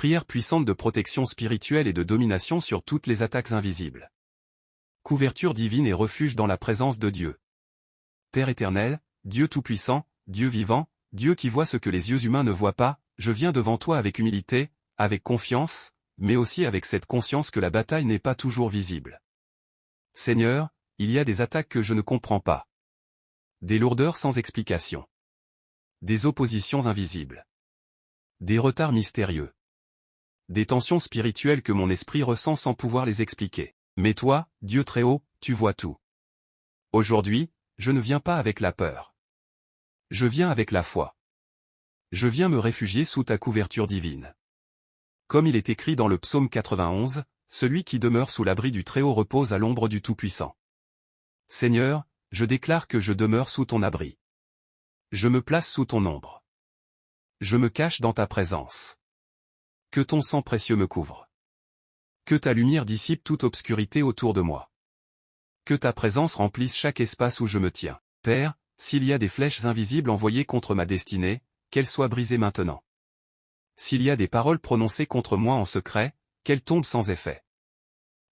Prière puissante de protection spirituelle et de domination sur toutes les attaques invisibles. Couverture divine et refuge dans la présence de Dieu. Père éternel, Dieu tout-puissant, Dieu vivant, Dieu qui voit ce que les yeux humains ne voient pas, je viens devant toi avec humilité, avec confiance, mais aussi avec cette conscience que la bataille n'est pas toujours visible. Seigneur, il y a des attaques que je ne comprends pas. Des lourdeurs sans explication. Des oppositions invisibles. Des retards mystérieux. Des tensions spirituelles que mon esprit ressent sans pouvoir les expliquer. Mais toi, Dieu très haut, tu vois tout. Aujourd'hui, je ne viens pas avec la peur. Je viens avec la foi. Je viens me réfugier sous ta couverture divine. Comme il est écrit dans le psaume 91, celui qui demeure sous l'abri du Très-Haut repose à l'ombre du Tout-Puissant. Seigneur, je déclare que je demeure sous ton abri. Je me place sous ton ombre. Je me cache dans ta présence. Que ton sang précieux me couvre. Que ta lumière dissipe toute obscurité autour de moi. Que ta présence remplisse chaque espace où je me tiens. Père, s'il y a des flèches invisibles envoyées contre ma destinée, qu'elles soient brisées maintenant. S'il y a des paroles prononcées contre moi en secret, qu'elles tombent sans effet.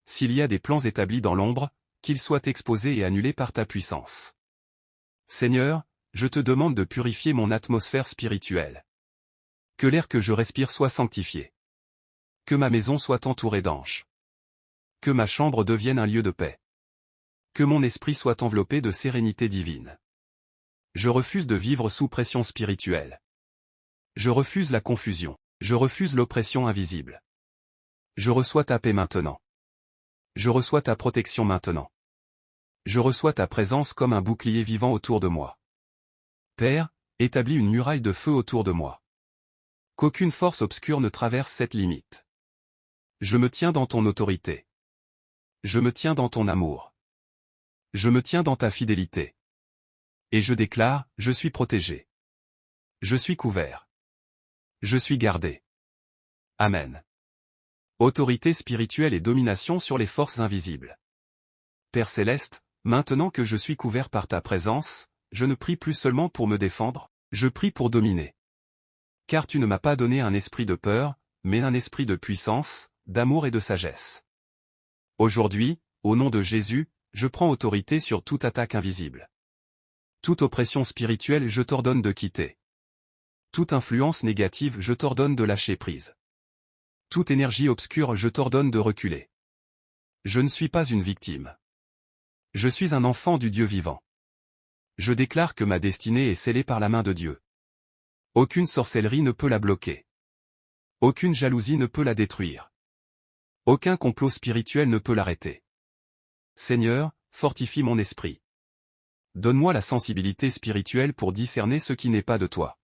S'il y a des plans établis dans l'ombre, qu'ils soient exposés et annulés par ta puissance. Seigneur, je te demande de purifier mon atmosphère spirituelle. Que l'air que je respire soit sanctifié. Que ma maison soit entourée d'anges. Que ma chambre devienne un lieu de paix. Que mon esprit soit enveloppé de sérénité divine. Je refuse de vivre sous pression spirituelle. Je refuse la confusion. Je refuse l'oppression invisible. Je reçois ta paix maintenant. Je reçois ta protection maintenant. Je reçois ta présence comme un bouclier vivant autour de moi. Père, établis une muraille de feu autour de moi. Qu'aucune force obscure ne traverse cette limite. Je me tiens dans ton autorité. Je me tiens dans ton amour. Je me tiens dans ta fidélité. Et je déclare, je suis protégé. Je suis couvert. Je suis gardé. Amen. Autorité spirituelle et domination sur les forces invisibles. Père céleste, maintenant que je suis couvert par ta présence, je ne prie plus seulement pour me défendre, je prie pour dominer. Car tu ne m'as pas donné un esprit de peur, mais un esprit de puissance, d'amour et de sagesse. Aujourd'hui, au nom de Jésus, je prends autorité sur toute attaque invisible. Toute oppression spirituelle je t'ordonne de quitter. Toute influence négative je t'ordonne de lâcher prise. Toute énergie obscure je t'ordonne de reculer. Je ne suis pas une victime. Je suis un enfant du Dieu vivant. Je déclare que ma destinée est scellée par la main de Dieu. Aucune sorcellerie ne peut la bloquer. Aucune jalousie ne peut la détruire. Aucun complot spirituel ne peut l'arrêter. Seigneur, fortifie mon esprit. Donne-moi la sensibilité spirituelle pour discerner ce qui n'est pas de toi.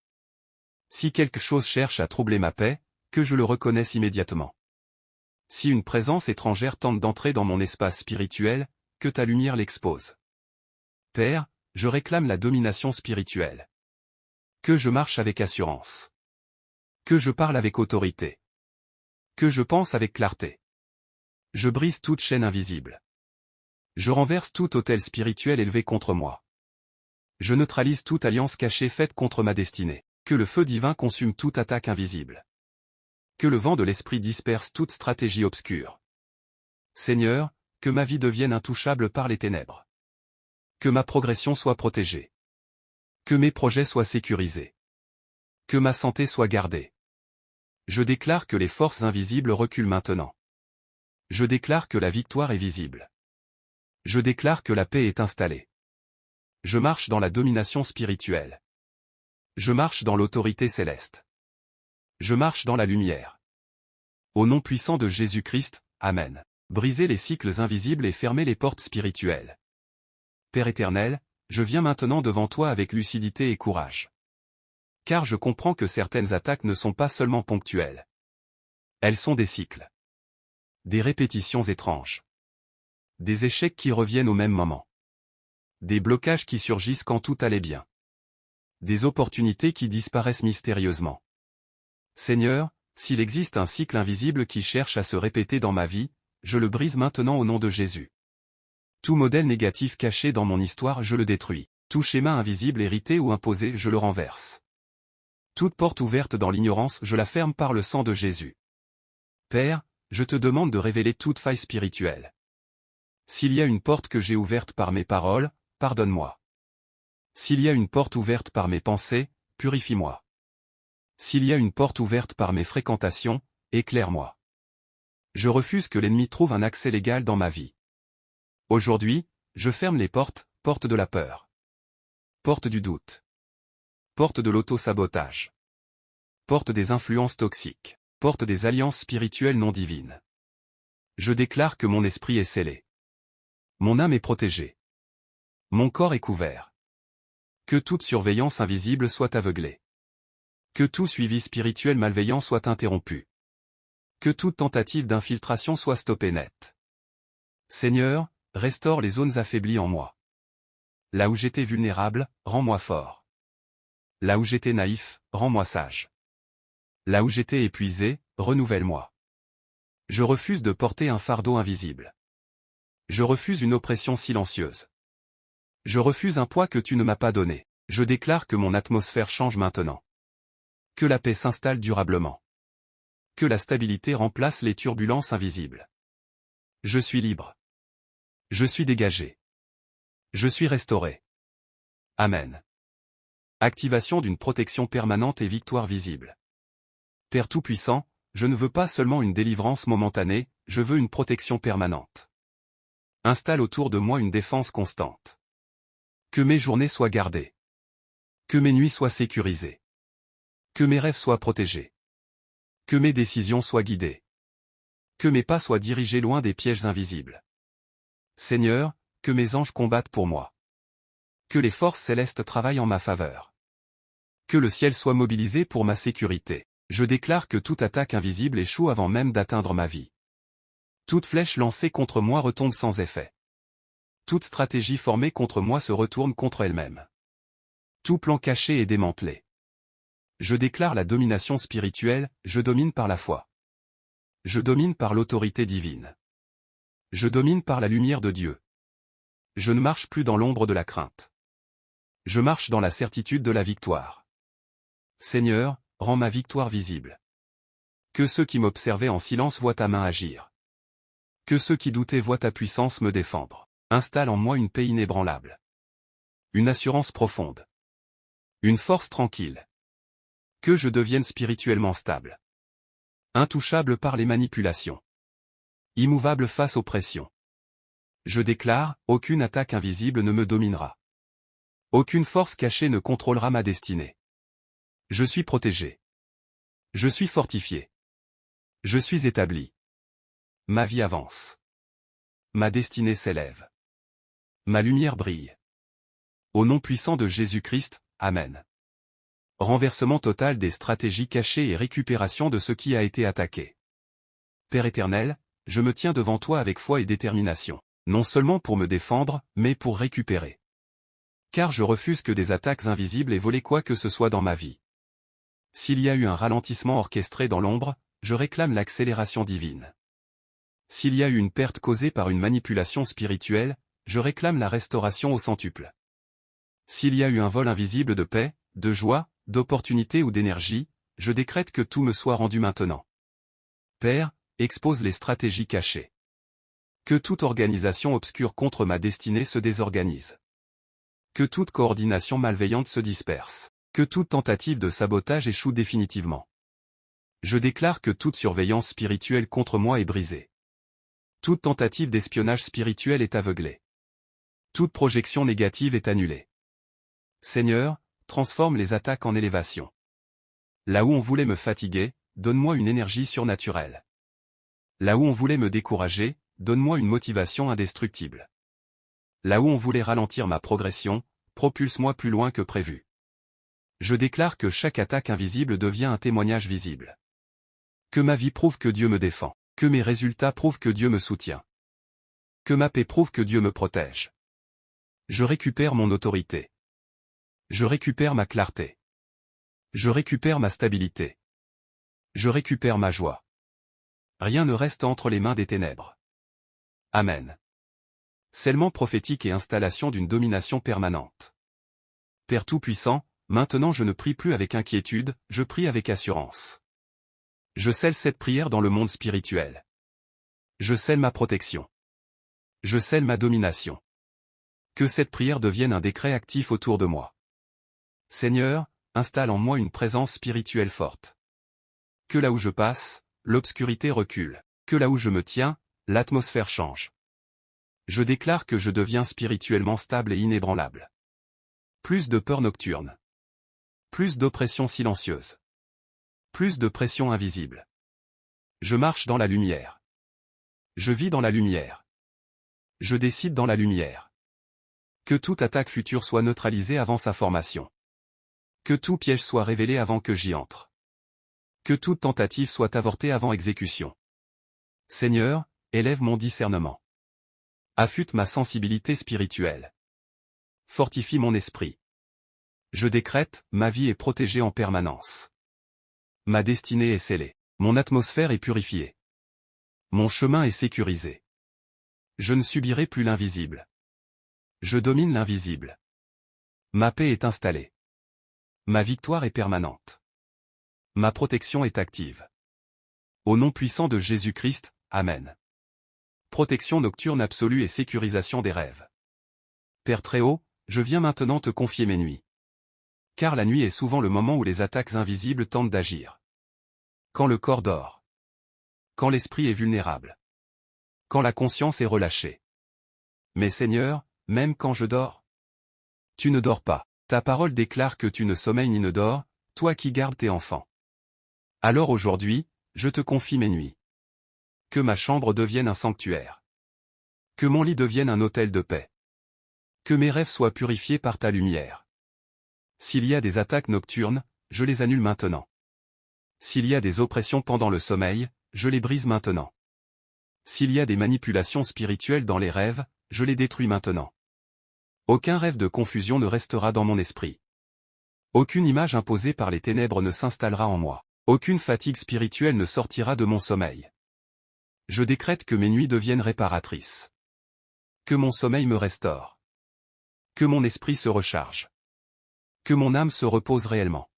Si quelque chose cherche à troubler ma paix, que je le reconnaisse immédiatement. Si une présence étrangère tente d'entrer dans mon espace spirituel, que ta lumière l'expose. Père, je réclame la domination spirituelle. Que je marche avec assurance. Que je parle avec autorité. Que je pense avec clarté. Je brise toute chaîne invisible. Je renverse tout autel spirituel élevé contre moi. Je neutralise toute alliance cachée faite contre ma destinée. Que le feu divin consume toute attaque invisible. Que le vent de l'esprit disperse toute stratégie obscure. Seigneur, que ma vie devienne intouchable par les ténèbres. Que ma progression soit protégée. Que mes projets soient sécurisés. Que ma santé soit gardée. Je déclare que les forces invisibles reculent maintenant. Je déclare que la victoire est visible. Je déclare que la paix est installée. Je marche dans la domination spirituelle. Je marche dans l'autorité céleste. Je marche dans la lumière. Au nom puissant de Jésus-Christ, Amen. Brisez les cycles invisibles et fermez les portes spirituelles. Père éternel, je viens maintenant devant toi avec lucidité et courage. Car je comprends que certaines attaques ne sont pas seulement ponctuelles. Elles sont des cycles. Des répétitions étranges. Des échecs qui reviennent au même moment. Des blocages qui surgissent quand tout allait bien. Des opportunités qui disparaissent mystérieusement. Seigneur, s'il existe un cycle invisible qui cherche à se répéter dans ma vie, je le brise maintenant au nom de Jésus. Tout modèle négatif caché dans mon histoire je le détruis. Tout schéma invisible hérité ou imposé je le renverse. Toute porte ouverte dans l'ignorance je la ferme par le sang de Jésus. Père, je te demande de révéler toute faille spirituelle. S'il y a une porte que j'ai ouverte par mes paroles, pardonne-moi. S'il y a une porte ouverte par mes pensées, purifie-moi. S'il y a une porte ouverte par mes fréquentations, éclaire-moi. Je refuse que l'ennemi trouve un accès légal dans ma vie. Aujourd'hui, je ferme les portes, porte de la peur. Porte du doute. Porte de l'auto-sabotage. Porte des influences toxiques. Porte des alliances spirituelles non divines. Je déclare que mon esprit est scellé. Mon âme est protégée. Mon corps est couvert. Que toute surveillance invisible soit aveuglée. Que tout suivi spirituel malveillant soit interrompu. Que toute tentative d'infiltration soit stoppée net. Seigneur, restaure les zones affaiblies en moi. Là où j'étais vulnérable, rends-moi fort. Là où j'étais naïf, rends-moi sage. Là où j'étais épuisé, renouvelle-moi. Je refuse de porter un fardeau invisible. Je refuse une oppression silencieuse. Je refuse un poids que tu ne m'as pas donné. Je déclare que mon atmosphère change maintenant. Que la paix s'installe durablement. Que la stabilité remplace les turbulences invisibles. Je suis libre. Je suis dégagé. Je suis restauré. Amen. Activation d'une protection permanente et victoire visible. Père Tout-Puissant, je ne veux pas seulement une délivrance momentanée, je veux une protection permanente. Installe autour de moi une défense constante. Que mes journées soient gardées. Que mes nuits soient sécurisées. Que mes rêves soient protégés. Que mes décisions soient guidées. Que mes pas soient dirigés loin des pièges invisibles. Seigneur, que mes anges combattent pour moi. Que les forces célestes travaillent en ma faveur. Que le ciel soit mobilisé pour ma sécurité. Je déclare que toute attaque invisible échoue avant même d'atteindre ma vie. Toute flèche lancée contre moi retombe sans effet. Toute stratégie formée contre moi se retourne contre elle-même. Tout plan caché est démantelé. Je déclare la domination spirituelle, je domine par la foi. Je domine par l'autorité divine. Je domine par la lumière de Dieu. Je ne marche plus dans l'ombre de la crainte. Je marche dans la certitude de la victoire. Seigneur, rends ma victoire visible. Que ceux qui m'observaient en silence voient ta main agir. Que ceux qui doutaient voient ta puissance me défendre. Installe en moi une paix inébranlable. Une assurance profonde. Une force tranquille. Que je devienne spirituellement stable. Intouchable par les manipulations. Immouvable face aux pressions. Je déclare, aucune attaque invisible ne me dominera. Aucune force cachée ne contrôlera ma destinée. Je suis protégé. Je suis fortifié. Je suis établi. Ma vie avance. Ma destinée s'élève. Ma lumière brille. Au nom puissant de Jésus-Christ, Amen. Renversement total des stratégies cachées et récupération de ce qui a été attaqué. Père éternel, je me tiens devant toi avec foi et détermination, non seulement pour me défendre, mais pour récupérer. Car je refuse que des attaques invisibles aient volé quoi que ce soit dans ma vie. S'il y a eu un ralentissement orchestré dans l'ombre, je réclame l'accélération divine. S'il y a eu une perte causée par une manipulation spirituelle, je réclame la restauration au centuple. S'il y a eu un vol invisible de paix, de joie, d'opportunité ou d'énergie, je décrète que tout me soit rendu maintenant. Père, expose les stratégies cachées. Que toute organisation obscure contre ma destinée se désorganise. Que toute coordination malveillante se disperse. Que toute tentative de sabotage échoue définitivement. Je déclare que toute surveillance spirituelle contre moi est brisée. Toute tentative d'espionnage spirituel est aveuglée. Toute projection négative est annulée. Seigneur, transforme les attaques en élévation. Là où on voulait me fatiguer, donne-moi une énergie surnaturelle. Là où on voulait me décourager, donne-moi une motivation indestructible. Là où on voulait ralentir ma progression, propulse-moi plus loin que prévu. Je déclare que chaque attaque invisible devient un témoignage visible. Que ma vie prouve que Dieu me défend. Que mes résultats prouvent que Dieu me soutient. Que ma paix prouve que Dieu me protège. Je récupère mon autorité. Je récupère ma clarté. Je récupère ma stabilité. Je récupère ma joie. Rien ne reste entre les mains des ténèbres. Amen. Scellement prophétique et installation d'une domination permanente. Père Tout-Puissant, maintenant je ne prie plus avec inquiétude, je prie avec assurance. Je scelle cette prière dans le monde spirituel. Je scelle ma protection. Je scelle ma domination. Que cette prière devienne un décret actif autour de moi. Seigneur, installe en moi une présence spirituelle forte. Que là où je passe, l'obscurité recule. Que là où je me tiens, l'atmosphère change. Je déclare que je deviens spirituellement stable et inébranlable. Plus de peur nocturne. Plus d'oppression silencieuse. Plus de pression invisible. Je marche dans la lumière. Je vis dans la lumière. Je décide dans la lumière. Que toute attaque future soit neutralisée avant sa formation. Que tout piège soit révélé avant que j'y entre. Que toute tentative soit avortée avant exécution. Seigneur, élève mon discernement. Affûte ma sensibilité spirituelle. Fortifie mon esprit. Je décrète, ma vie est protégée en permanence. Ma destinée est scellée. Mon atmosphère est purifiée. Mon chemin est sécurisé. Je ne subirai plus l'invisible. Je domine l'invisible. Ma paix est installée. Ma victoire est permanente. Ma protection est active. Au nom puissant de Jésus-Christ, Amen. Protection nocturne absolue et sécurisation des rêves. Père Très-Haut, je viens maintenant te confier mes nuits. Car la nuit est souvent le moment où les attaques invisibles tentent d'agir. Quand le corps dort. Quand l'esprit est vulnérable. Quand la conscience est relâchée. Mais Seigneur, même quand je dors, tu ne dors pas. Ta parole déclare que tu ne sommeilles ni ne dors, toi qui gardes tes enfants. Alors aujourd'hui, je te confie mes nuits. Que ma chambre devienne un sanctuaire. Que mon lit devienne un autel de paix. Que mes rêves soient purifiés par ta lumière. S'il y a des attaques nocturnes, je les annule maintenant. S'il y a des oppressions pendant le sommeil, je les brise maintenant. S'il y a des manipulations spirituelles dans les rêves, je les détruis maintenant. Aucun rêve de confusion ne restera dans mon esprit. Aucune image imposée par les ténèbres ne s'installera en moi. Aucune fatigue spirituelle ne sortira de mon sommeil. Je décrète que mes nuits deviennent réparatrices. Que mon sommeil me restaure. Que mon esprit se recharge. Que mon âme se repose réellement.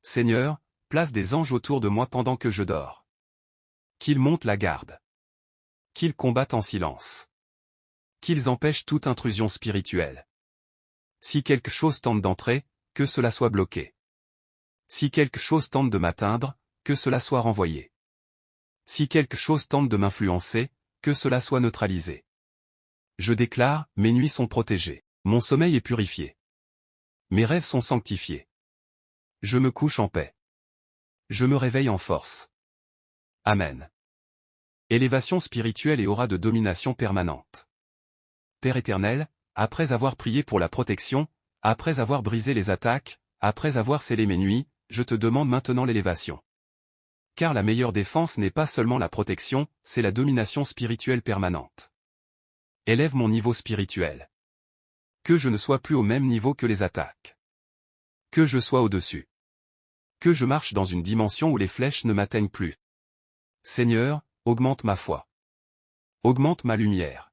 Seigneur, place des anges autour de moi pendant que je dors. Qu'ils montent la garde. Qu'ils combattent en silence. Qu'ils empêchent toute intrusion spirituelle. Si quelque chose tente d'entrer, que cela soit bloqué. Si quelque chose tente de m'atteindre, que cela soit renvoyé. Si quelque chose tente de m'influencer, que cela soit neutralisé. Je déclare, mes nuits sont protégées. Mon sommeil est purifié. Mes rêves sont sanctifiés. Je me couche en paix. Je me réveille en force. Amen. Élévation spirituelle et aura de domination permanente. Père éternel, après avoir prié pour la protection, après avoir brisé les attaques, après avoir scellé mes nuits, je te demande maintenant l'élévation. Car la meilleure défense n'est pas seulement la protection, c'est la domination spirituelle permanente. Élève mon niveau spirituel. Que je ne sois plus au même niveau que les attaques. Que je sois au-dessus. Que je marche dans une dimension où les flèches ne m'atteignent plus. Seigneur, augmente ma foi. Augmente ma lumière.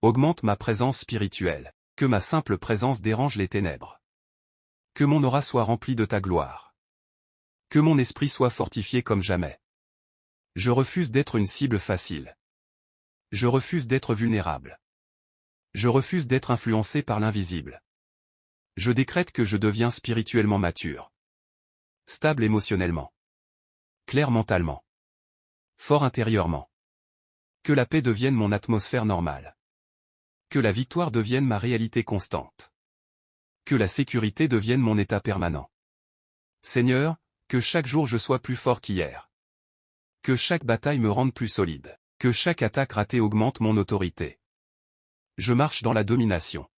Augmente ma présence spirituelle. Que ma simple présence dérange les ténèbres. Que mon aura soit remplie de ta gloire. Que mon esprit soit fortifié comme jamais. Je refuse d'être une cible facile. Je refuse d'être vulnérable. Je refuse d'être influencé par l'invisible. Je décrète que je deviens spirituellement mature. Stable émotionnellement. Clair mentalement. Fort intérieurement. Que la paix devienne mon atmosphère normale. Que la victoire devienne ma réalité constante. Que la sécurité devienne mon état permanent. Seigneur, que chaque jour je sois plus fort qu'hier. Que chaque bataille me rende plus solide. Que chaque attaque ratée augmente mon autorité. Je marche dans la domination.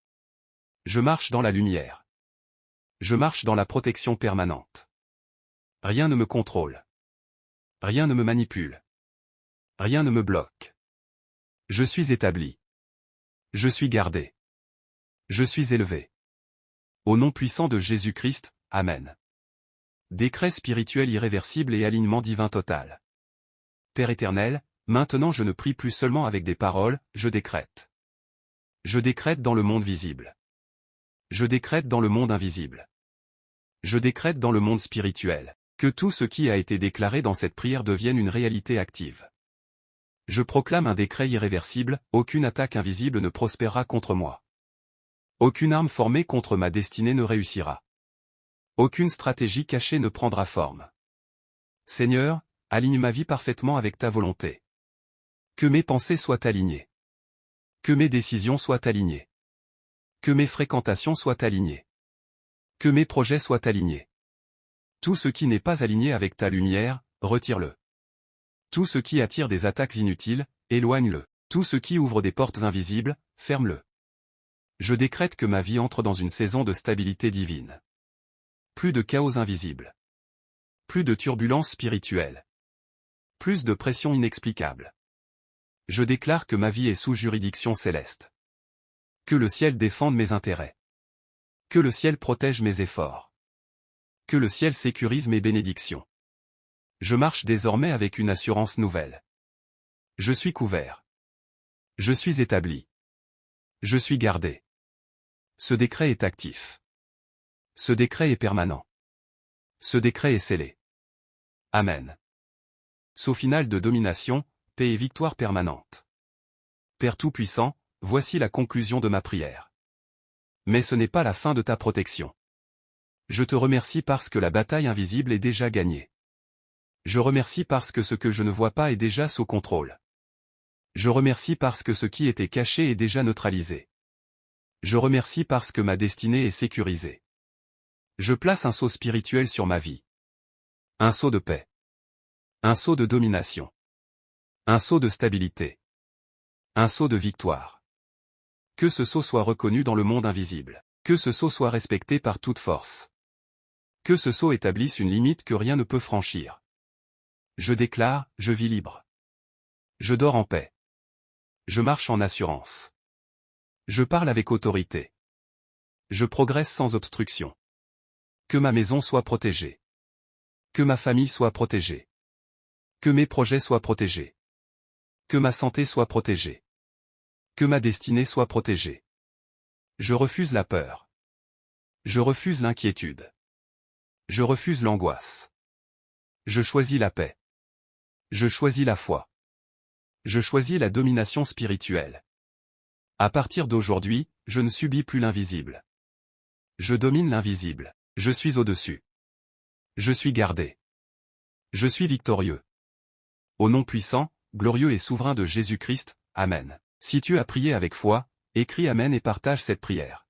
Je marche dans la lumière. Je marche dans la protection permanente. Rien ne me contrôle. Rien ne me manipule. Rien ne me bloque. Je suis établi. Je suis gardé. Je suis élevé. Au nom puissant de Jésus-Christ, Amen. Décret spirituel irréversible et alignement divin total. Père éternel, maintenant je ne prie plus seulement avec des paroles, je décrète. Je décrète dans le monde visible. Je décrète dans le monde invisible. Je décrète dans le monde spirituel. Que tout ce qui a été déclaré dans cette prière devienne une réalité active. Je proclame un décret irréversible, aucune attaque invisible ne prospérera contre moi. Aucune arme formée contre ma destinée ne réussira. Aucune stratégie cachée ne prendra forme. Seigneur, aligne ma vie parfaitement avec ta volonté. Que mes pensées soient alignées. Que mes décisions soient alignées. Que mes fréquentations soient alignées. Que mes projets soient alignés. Tout ce qui n'est pas aligné avec ta lumière, retire-le. Tout ce qui attire des attaques inutiles, éloigne-le. Tout ce qui ouvre des portes invisibles, ferme-le. Je décrète que ma vie entre dans une saison de stabilité divine. Plus de chaos invisible. Plus de turbulences spirituelles. Plus de pression inexplicable. Je déclare que ma vie est sous juridiction céleste. Que le ciel défende mes intérêts. Que le ciel protège mes efforts. Que le ciel sécurise mes bénédictions. Je marche désormais avec une assurance nouvelle. Je suis couvert. Je suis établi. Je suis gardé. Ce décret est actif. Ce décret est permanent. Ce décret est scellé. Amen. Saut final de domination, paix et victoire permanente. Père Tout-Puissant, voici la conclusion de ma prière. Mais ce n'est pas la fin de ta protection. Je te remercie parce que la bataille invisible est déjà gagnée. Je remercie parce que ce que je ne vois pas est déjà sous contrôle. Je remercie parce que ce qui était caché est déjà neutralisé. Je remercie parce que ma destinée est sécurisée. Je place un sceau spirituel sur ma vie. Un sceau de paix. Un sceau de domination. Un sceau de stabilité. Un sceau de victoire. Que ce sceau soit reconnu dans le monde invisible. Que ce sceau soit respecté par toute force. Que ce sceau établisse une limite que rien ne peut franchir. Je déclare, je vis libre. Je dors en paix. Je marche en assurance. Je parle avec autorité. Je progresse sans obstruction. Que ma maison soit protégée. Que ma famille soit protégée. Que mes projets soient protégés. Que ma santé soit protégée. Que ma destinée soit protégée. Je refuse la peur. Je refuse l'inquiétude. Je refuse l'angoisse. Je choisis la paix. Je choisis la foi. Je choisis la domination spirituelle. À partir d'aujourd'hui, je ne subis plus l'invisible. Je domine l'invisible. Je suis au-dessus. Je suis gardé. Je suis victorieux. Au nom puissant, glorieux et souverain de Jésus-Christ, Amen. Si tu as prié avec foi, écris Amen et partage cette prière.